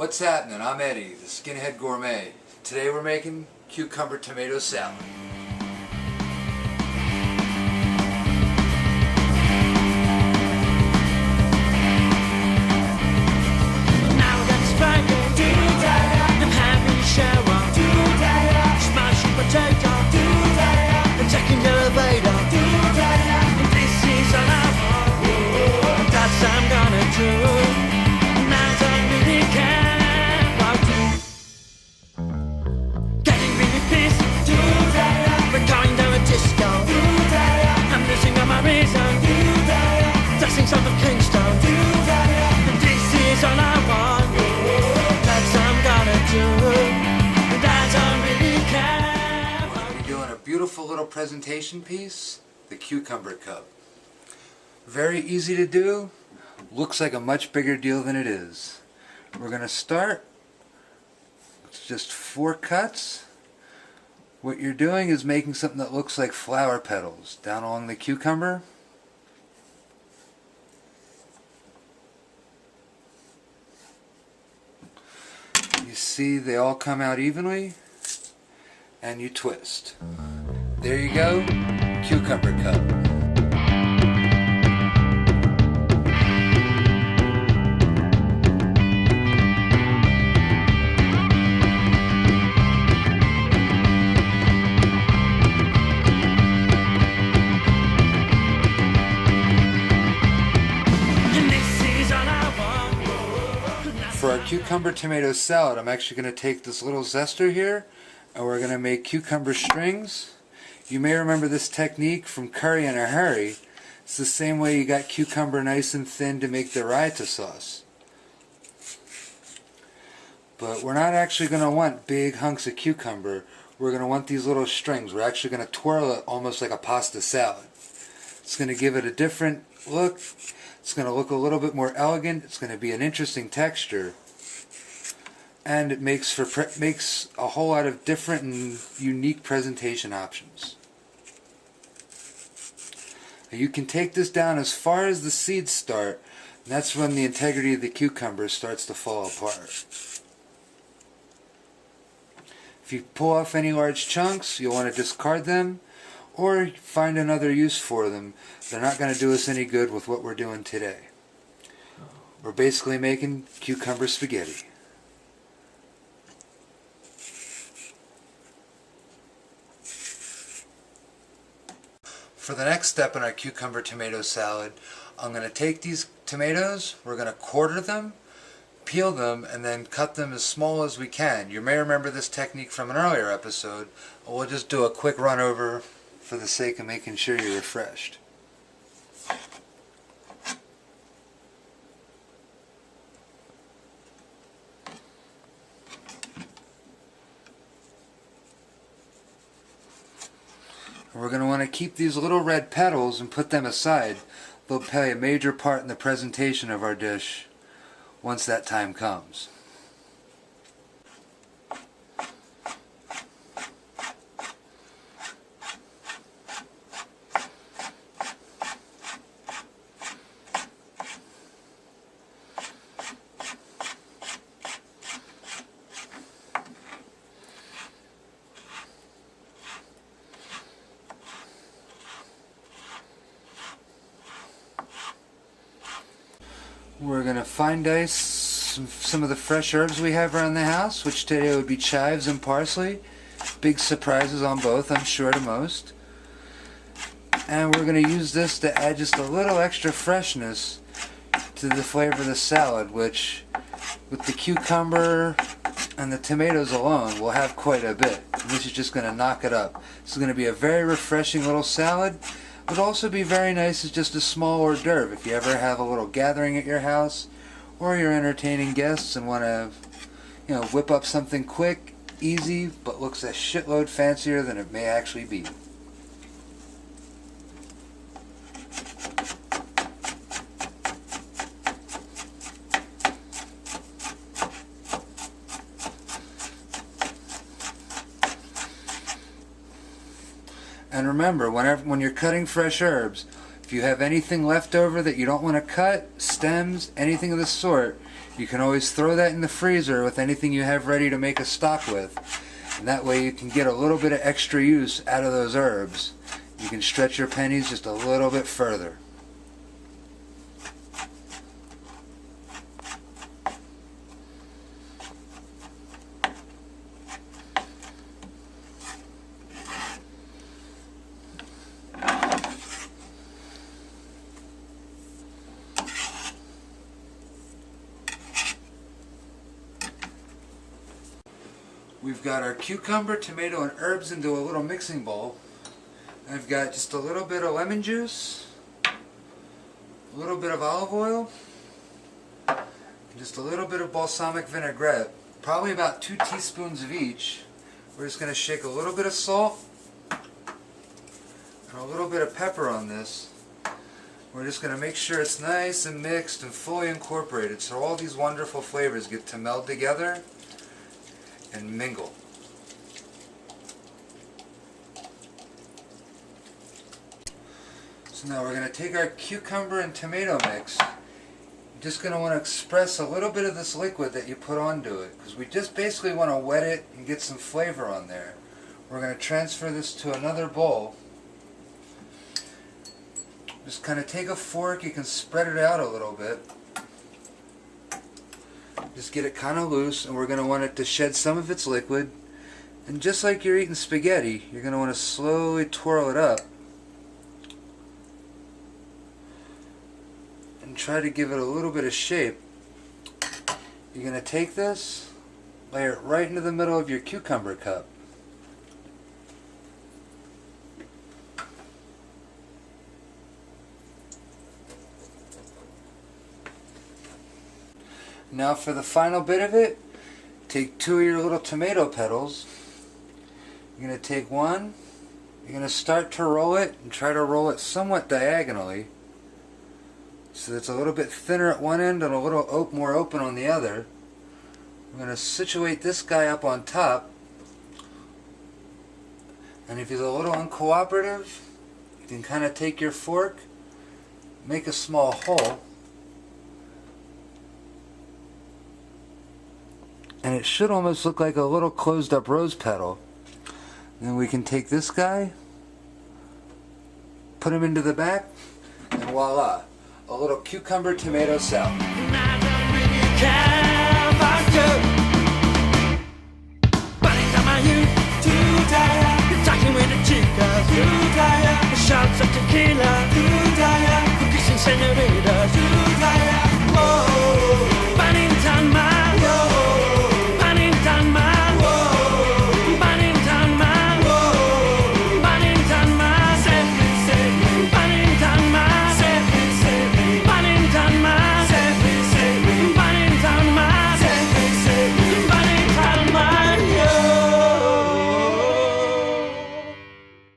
What's happening? I'm Eddie, the Skinhead Gourmet. Today we're making cucumber tomato salad. Now that's Friday, I'm having a shower, smashing potato, and taking the elevator. This is all I want, that's I'm gonna do. And I don't really care what I do. Getting really pissed, we're going to a disco. I'm losing all my reason, dancing south of Kingston. And this is all I want, that's I'm gonna do. And I don't really care. We're doing a beautiful little presentation piece, the cucumber cup. Very easy to do, looks like a much bigger deal than it is. We're going to start, it's just 4 cuts. What you're doing is making something that looks like flower petals down along the cucumber. You see they all come out evenly, and you twist. There you go, cucumber cup. For our cucumber tomato salad, I'm actually going to take this little zester here and we're going to make cucumber strings. You may remember this technique from Curry in a Hurry. It's the same way you got cucumber nice and thin to make the raita sauce. But we're not actually going to want big hunks of cucumber. We're going to want these little strings. We're actually going to twirl it almost like a pasta salad. It's going to give it a different look. It's going to look a little bit more elegant. It's going to be an interesting texture. And it makes a whole lot of different and unique presentation options. Now you can take this down as far as the seeds start, and that's when the integrity of the cucumber starts to fall apart. If you pull off any large chunks, you'll want to discard them or find another use for them. They're not going to do us any good with what we're doing today. We're basically making cucumber spaghetti. For the next step in our cucumber tomato salad, I'm going to take these tomatoes, we're going to quarter them, peel them, and then cut them as small as we can. You may remember this technique from an earlier episode. We'll just do a quick run over for the sake of making sure you're refreshed. We're going to want to keep these little red petals and put them aside. They'll play a major part in the presentation of our dish once that time comes. We're going to fine dice some of the fresh herbs we have around the house, which today would be chives and parsley. Big surprises on both, I'm sure, to most. And we're going to use this to add just a little extra freshness to the flavor of the salad, which with the cucumber and the tomatoes alone will have quite a bit. And this is just going to knock it up. This is going to be a very refreshing little salad. Would also be very nice as just a small hors d'oeuvre if you ever have a little gathering at your house or you're entertaining guests and want to, whip up something quick, easy, but looks a shitload fancier than it may actually be. And remember, when you're cutting fresh herbs, if you have anything left over that you don't want to cut, stems, anything of the sort, you can always throw that in the freezer with anything you have ready to make a stock with. And that way you can get a little bit of extra use out of those herbs. You can stretch your pennies just a little bit further. We've got our cucumber, tomato, and herbs into a little mixing bowl. I've got just a little bit of lemon juice, a little bit of olive oil, and just a little bit of balsamic vinaigrette, probably about 2 teaspoons of each. We're just going to shake a little bit of salt and a little bit of pepper on this. We're just going to make sure it's nice and mixed and fully incorporated so all these wonderful flavors get to meld together and mingle. So now we're going to take our cucumber and tomato mix. You're just going to want to express a little bit of this liquid that you put onto it, because we just basically want to wet it and get some flavor on there. We're going to transfer this to another bowl. Just kind of take a fork, you can spread it out a little bit. Just get it kind of loose, and we're going to want it to shed some of its liquid. And just like you're eating spaghetti, you're going to want to slowly twirl it up and try to give it a little bit of shape. You're going to take this, layer it right into the middle of your cucumber cup. Now for the final bit of it, take 2 of your little tomato petals. You're going to take one, you're going to start to roll it and try to roll it somewhat diagonally so that it's a little bit thinner at one end and a little more open on the other. I'm going to situate this guy up on top, and if he's a little uncooperative, you can kind of take your fork, make a small hole, and it should almost look like a little closed up rose petal. Then we can take this guy, put him into the back, and voila, a little cucumber tomato salad. Shots of tequila, kissing senoritas,